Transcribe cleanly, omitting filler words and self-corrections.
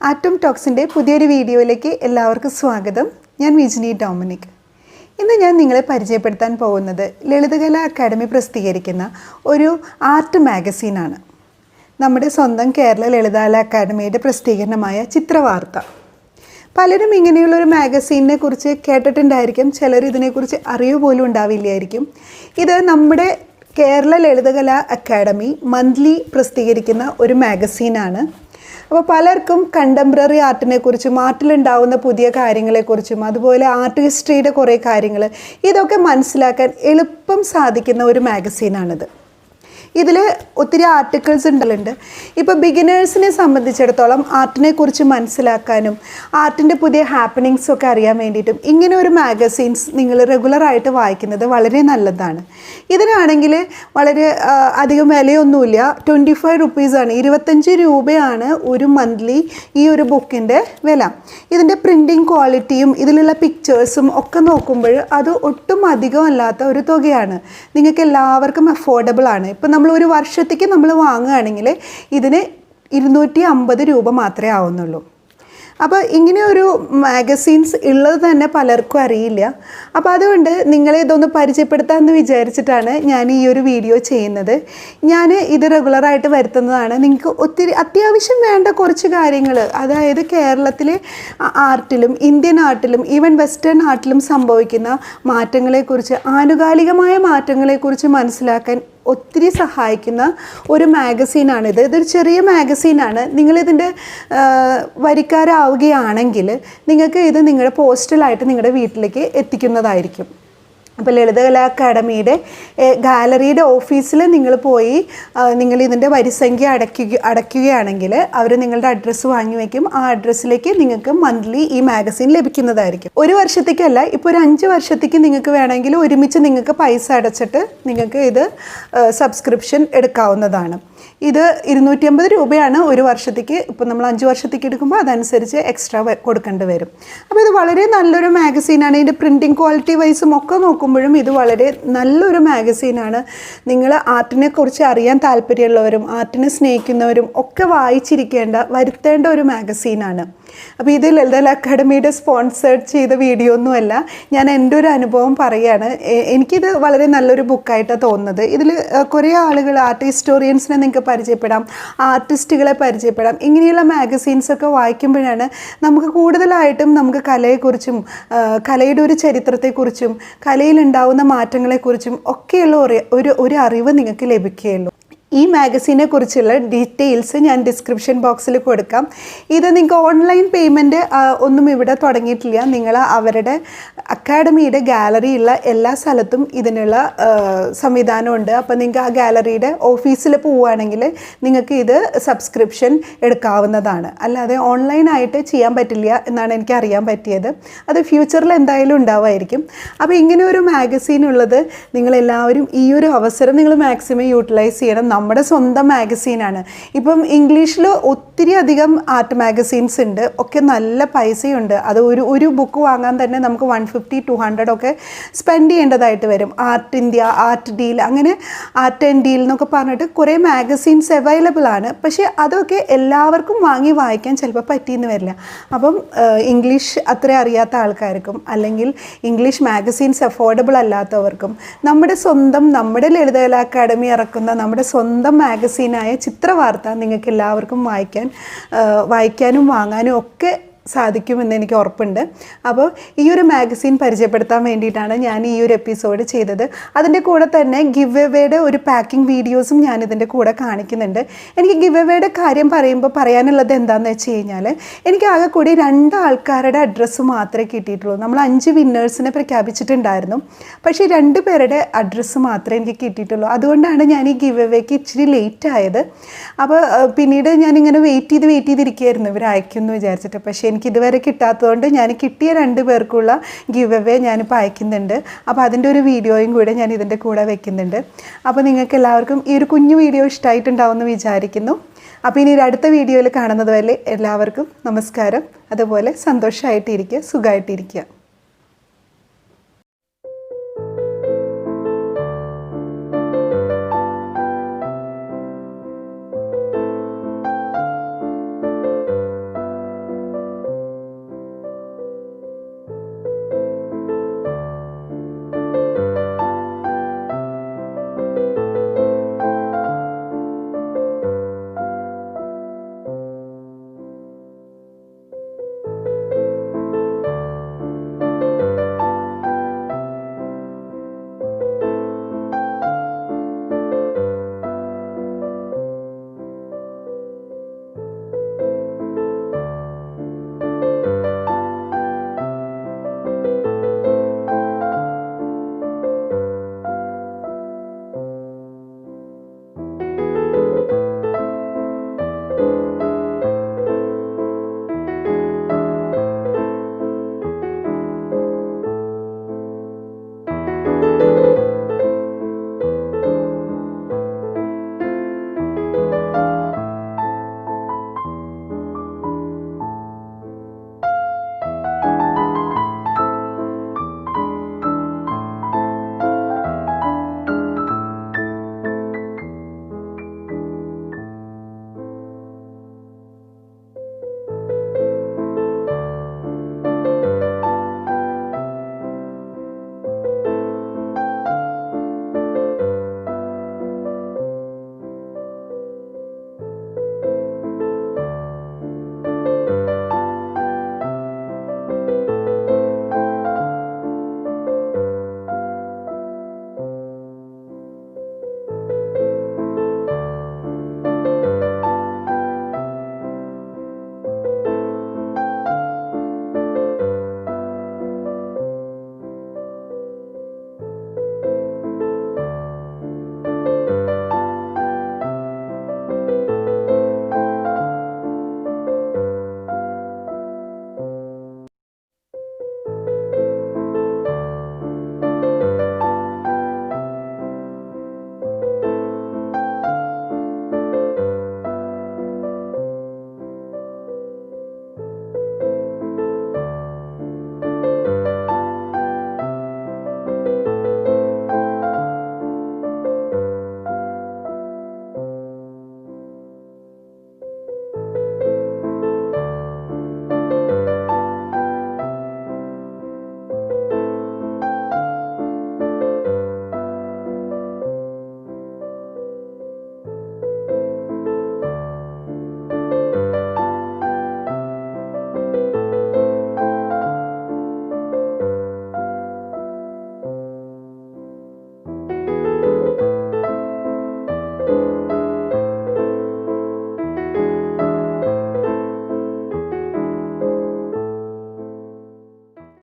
Atom ടോക്സിൻ്റെ പുതിയൊരു വീഡിയോയിലേക്ക് എല്ലാവർക്കും സ്വാഗതം. ഞാൻ വിജിനി ഡൊമിനിക്. ഇന്ന് ഞാൻ നിങ്ങളെ പരിചയപ്പെടുത്താൻ പോകുന്നത് ലളിതകല അക്കാദമി പ്രസിദ്ധീകരിക്കുന്ന ഒരു ആർട്ട് മാഗസീനാണ്. നമ്മുടെ സ്വന്തം കേരള ലളിതകല അക്കാദമിയുടെ പ്രസിദ്ധീകരണമായ ചിത്രവാർത്ത. പലരും ഇങ്ങനെയുള്ളൊരു മാഗസീനിനെ കുറിച്ച് കേട്ടിട്ടുണ്ടായിരിക്കും, ചിലർ ഇതിനെക്കുറിച്ച് അറിയുക പോലും ഉണ്ടാവില്ലായിരിക്കും. ഇത് നമ്മുടെ കേരള ലളിതകല അക്കാദമി മന്ത്ലി പ്രസിദ്ധീകരിക്കുന്ന ഒരു മാഗസീനാണ്. അപ്പോൾ പലർക്കും കണ്ടംപററി ആർട്ടിനെ കുറിച്ചും ആർട്ടിലുണ്ടാവുന്ന പുതിയ കാര്യങ്ങളെക്കുറിച്ചും അതുപോലെ ആർട്ട് ഹിസ്റ്ററിയുടെ കുറേ കാര്യങ്ങൾ ഇതൊക്കെ മനസ്സിലാക്കാൻ എളുപ്പം സാധിക്കുന്ന ഒരു മാഗസീനാണിത്. ഇതിൽ ഒത്തിരി ആർട്ടിക്കിൾസ് ഉണ്ടല്ലുണ്ട്. ഇപ്പോൾ ബിഗിനേഴ്സിനെ സംബന്ധിച്ചിടത്തോളം ആർട്ടിനെ കുറിച്ച് മനസ്സിലാക്കാനും ആർട്ടിൻ്റെ പുതിയ ഹാപ്പനിങ്സൊക്കെ അറിയാൻ വേണ്ടിയിട്ടും ഇങ്ങനെ ഒരു മാഗസീൻസ് നിങ്ങൾ റെഗുലറായിട്ട് വായിക്കുന്നത് വളരെ നല്ലതാണ്. ഇതിനാണെങ്കിൽ വളരെ അധികം വിലയൊന്നുമില്ല. 25 റുപ്പീസാണ്, 25 രൂപയാണ് ഒരു മന്ത്ലി ഈ ഒരു ബുക്കിൻ്റെ വില. ഇതിൻ്റെ പ്രിൻറ്റിങ് ക്വാളിറ്റിയും ഇതിലുള്ള പിക്ചേഴ്സും ഒക്കെ നോക്കുമ്പോൾ അത് ഒട്ടും അധികമല്ലാത്ത ഒരു തുകയാണ്. നിങ്ങൾക്ക് എല്ലാവർക്കും അഫോർഡബിൾ ആണ്. ഇപ്പം നമ്മൾ ഒരു വർഷത്തേക്ക് നമ്മൾ വാങ്ങുകയാണെങ്കിൽ ഇതിന് 250 രൂപ മാത്രമേ ആവുന്നുള്ളൂ. അപ്പോൾ ഇങ്ങനെ ഒരു മാഗസീൻസ് ഉള്ളത് തന്നെ പലർക്കും അറിയില്ല. അപ്പോൾ അതുകൊണ്ട് നിങ്ങളെ ഇതൊന്ന് പരിചയപ്പെടുത്താമെന്ന് വിചാരിച്ചിട്ടാണ് ഞാൻ ഈ ഒരു വീഡിയോ ചെയ്യുന്നത്. ഞാൻ ഇത് റെഗുലറായിട്ട് വരുത്തുന്നതാണ്. നിങ്ങൾക്ക് ഒത്തിരി അത്യാവശ്യം വേണ്ട കുറച്ച് കാര്യങ്ങൾ, അതായത് കേരളത്തിലെ ആർട്ടിലും ഇന്ത്യൻ ആർട്ടിലും ഈവൻ വെസ്റ്റേൺ ആർട്ടിലും സംഭവിക്കുന്ന മാറ്റങ്ങളെക്കുറിച്ച്, ആനുകാലികമായ മാറ്റങ്ങളെക്കുറിച്ച് മനസ്സിലാക്കാൻ ഒത്തിരി സഹായിക്കുന്ന ഒരു മാഗസീനാണിത്. ഇതൊരു ചെറിയ മാഗസീനാണ്. നിങ്ങളിതിൻ്റെ വരിക്കാരാവുകയാണെങ്കിൽ നിങ്ങൾക്ക് ഇത് നിങ്ങളുടെ പോസ്റ്റലായിട്ട് നിങ്ങളുടെ വീട്ടിലേക്ക് എത്തിക്കുന്നതായിരിക്കും. അപ്പോൾ ലളിതകലാ അക്കാദമിയുടെ ഗാലറിയുടെ ഓഫീസിൽ നിങ്ങൾ പോയി നിങ്ങളിതിൻ്റെ വരിസംഖ്യ അടയ്ക്കുകയാണെങ്കിൽ അവർ നിങ്ങളുടെ അഡ്രസ്സ് വാങ്ങി വയ്ക്കും. ആ അഡ്രസ്സിലേക്ക് നിങ്ങൾക്ക് മന്ത്ലി ഈ മാഗസീൻ ലഭിക്കുന്നതായിരിക്കും. ഒരു വർഷത്തേക്കല്ല, ഇപ്പോൾ ഒരു 5 വർഷത്തേക്ക് നിങ്ങൾക്ക് വേണമെങ്കിൽ ഒരുമിച്ച് നിങ്ങൾക്ക് പൈസ അടച്ചിട്ട് നിങ്ങൾക്ക് ഇത് സബ്സ്ക്രിപ്ഷൻ എടുക്കാവുന്നതാണ്. ഇത് 250 രൂപയാണ് ഒരു വർഷത്തേക്ക്. ഇപ്പോൾ നമ്മൾ 5 വർഷത്തേക്ക് എടുക്കുമ്പോൾ അതനുസരിച്ച് എക്സ്ട്രാ കൊടുക്കേണ്ടി വരും. അപ്പോൾ ഇത് വളരെ നല്ലൊരു മാഗസീനാണ്. ഇതിൻ്റെ പ്രിൻറ്റിങ് ക്വാളിറ്റി വൈസും ഒക്കെ നോക്കുമ്പോഴും ഇത് വളരെ നല്ലൊരു മാഗസീനാണ്. നിങ്ങൾ ആർട്ടിനെ കുറിച്ച് അറിയാൻ താല്പര്യമുള്ളവരും ആർട്ടിനെ സ്നേഹിക്കുന്നവരും ഒക്കെ വരുത്തേണ്ട ഒരു മാഗസീനാണ്. അപ്പോൾ ഇത് ലളിതകല അക്കാദമിയുടെ സ്പോൺസേർഡ് ചെയ്ത വീഡിയോ ഒന്നുമല്ല, ഞാൻ എൻ്റെ ഒരു അനുഭവം പറയുകയാണ്. എനിക്കിത് വളരെ നല്ലൊരു ബുക്കായിട്ടാണ് തോന്നുന്നത്. ഇതിൽ കുറേ ആളുകൾ, ആർട്ട് ഹിസ്റ്റോറിയൻസിനെ നിങ്ങൾക്ക് പരിചയപ്പെടാം, ആർട്ടിസ്റ്റുകളെ പരിചയപ്പെടാം. ഇങ്ങനെയുള്ള മാഗസീൻസൊക്കെ വായിക്കുമ്പോഴാണ് നമുക്ക് കൂടുതലായിട്ടും നമുക്ക് കലയെക്കുറിച്ചും കലയുടെ ഒരു ചരിത്രത്തെക്കുറിച്ചും കലയിലുണ്ടാവുന്ന മാറ്റങ്ങളെക്കുറിച്ചും ഒക്കെയുള്ള ഒരു അറിവ് നിങ്ങൾക്ക് ലഭിക്കുകയുള്ളൂ. ഈ മാഗസീനെ കുറിച്ചുള്ള ഡീറ്റെയിൽസ് ഞാൻ ഡിസ്ക്രിപ്ഷൻ ബോക്സിൽ കൊടുക്കാം. ഇത് നിങ്ങൾക്ക് ഓൺലൈൻ പേയ്മെൻറ്റ് ഒന്നും ഇവിടെ തുടങ്ങിയിട്ടില്ല. നിങ്ങൾ അവരുടെ അക്കാഡമിയുടെ ഗാലറിയുള്ള എല്ലാ സ്ഥലത്തും ഇതിനുള്ള സംവിധാനമുണ്ട്. അപ്പോൾ നിങ്ങൾക്ക് ആ ഗാലറിയുടെ ഓഫീസിൽ പോവുകയാണെങ്കിൽ നിങ്ങൾക്ക് ഇത് സബ്സ്ക്രിപ്ഷൻ എടുക്കാവുന്നതാണ്. അല്ലാതെ ഓൺലൈനായിട്ട് ചെയ്യാൻ പറ്റില്ല എന്നാണ് എനിക്ക് അറിയാൻ പറ്റിയത്. അത് ഫ്യൂച്ചറിൽ എന്തായാലും ഉണ്ടാവുമായിരിക്കും. അപ്പോൾ ഇങ്ങനെ ഒരു മാഗസീൻ ഉള്ളത് നിങ്ങളെല്ലാവരും ഈ ഒരു അവസരം നിങ്ങൾ മാക്സിമം യൂട്ടിലൈസ് ചെയ്യണം. നമ്മുടെ സ്വന്തം മാഗസീനാണ്. ഇപ്പം ഇംഗ്ലീഷിൽ ഒത്തിരി അധികം ആർട്ട് മാഗസീൻസ് ഉണ്ട്, ഒക്കെ നല്ല പൈസയുണ്ട്. അത് ഒരു ബുക്ക് വാങ്ങാൻ തന്നെ നമുക്ക് 150-200 ഒക്കെ സ്പെൻഡ് ചെയ്യേണ്ടതായിട്ട് വരും. ആർട്ട് ഇന്ത്യ, ആർട്ട് ഡീൽ, അങ്ങനെ ആർട്ട് ആൻഡ് ഡീൽ എന്നൊക്കെ പറഞ്ഞിട്ട് കുറേ മാഗസീൻസ് അവൈലബിൾ ആണ്. പക്ഷേ അതൊക്കെ എല്ലാവർക്കും വാങ്ങി വായിക്കാൻ ചിലപ്പോൾ പറ്റിയെന്ന് വരില്ല. അപ്പം ഇംഗ്ലീഷ് അത്ര അറിയാത്ത ആൾക്കാർക്കും അല്ലെങ്കിൽ ഇംഗ്ലീഷ് മാഗസീൻസ് അഫോർഡബിൾ അല്ലാത്തവർക്കും നമ്മുടെ ലളിതകല അക്കാദമി ഇറക്കുന്ന നമ്മുടെ സ്വന്തം മാഗസീനായ ചിത്രവാർത്ത നിങ്ങൾക്ക് എല്ലാവർക്കും വായിക്കാനും വാങ്ങാനും ഒക്കെ സാധിക്കുമെന്ന് എനിക്ക് ഉറപ്പുണ്ട്. അപ്പോൾ ഈ ഒരു മാഗസീൻ പരിചയപ്പെടുത്താൻ വേണ്ടിയിട്ടാണ് ഞാൻ ഈ ഒരു എപ്പിസോഡ് ചെയ്തത്. അതിൻ്റെ കൂടെ തന്നെ ഗിവ് എവേയുടെ ഒരു പാക്കിംഗ് വീഡിയോസും ഞാനിതിൻ്റെ കൂടെ കാണിക്കുന്നുണ്ട്. എനിക്ക് ഗിവ് എവേയുടെ കാര്യം പറയാനുള്ളത് എന്താണെന്ന് വെച്ച് കഴിഞ്ഞാൽ, എനിക്ക് ആകെ കൂടി 2 ആൾക്കാരുടെ അഡ്രസ്സ് മാത്രമേ കിട്ടിയിട്ടുള്ളൂ. നമ്മൾ 5 വിന്നേഴ്സിനെ പ്രഖ്യാപിച്ചിട്ടുണ്ടായിരുന്നു, പക്ഷേ 2 പേരുടെ അഡ്രസ്സ് മാത്രമേ എനിക്ക് കിട്ടിയിട്ടുള്ളൂ. അതുകൊണ്ടാണ് ഞാൻ ഈ ഗിവ് എവേക്ക് ഇച്ചിരി ലേറ്റ് ആയത്. അപ്പോൾ പിന്നീട് ഞാനിങ്ങനെ വെയിറ്റ് ചെയ്തിരിക്കുകയായിരുന്നു ഇവർ അയക്കുമെന്ന് വിചാരിച്ചിട്ട്. പക്ഷേ എനിക്ക് ഇതുവരെ കിട്ടാത്തതുകൊണ്ട് ഞാൻ കിട്ടിയ 2 പേർക്കുള്ള ഗിവ് അവേ ഞാനിപ്പോൾ അയക്കുന്നുണ്ട്. അപ്പോൾ അതിൻ്റെ ഒരു വീഡിയോയും കൂടെ ഞാൻ ഇതിൻ്റെ കൂടെ വെക്കുന്നുണ്ട്. അപ്പോൾ നിങ്ങൾക്ക് എല്ലാവർക്കും ഈ ഒരു കുഞ്ഞു വീഡിയോ ഇഷ്ടമായിട്ടുണ്ടാവുമെന്ന് വിചാരിക്കുന്നു. അപ്പോൾ ഇനി ഒരു അടുത്ത വീഡിയോയിൽ കാണുന്നത് വരെ എല്ലാവർക്കും നമസ്കാരം. അതുപോലെ സന്തോഷമായിട്ടിരിക്കുക, സുഖമായിട്ടിരിക്കുക.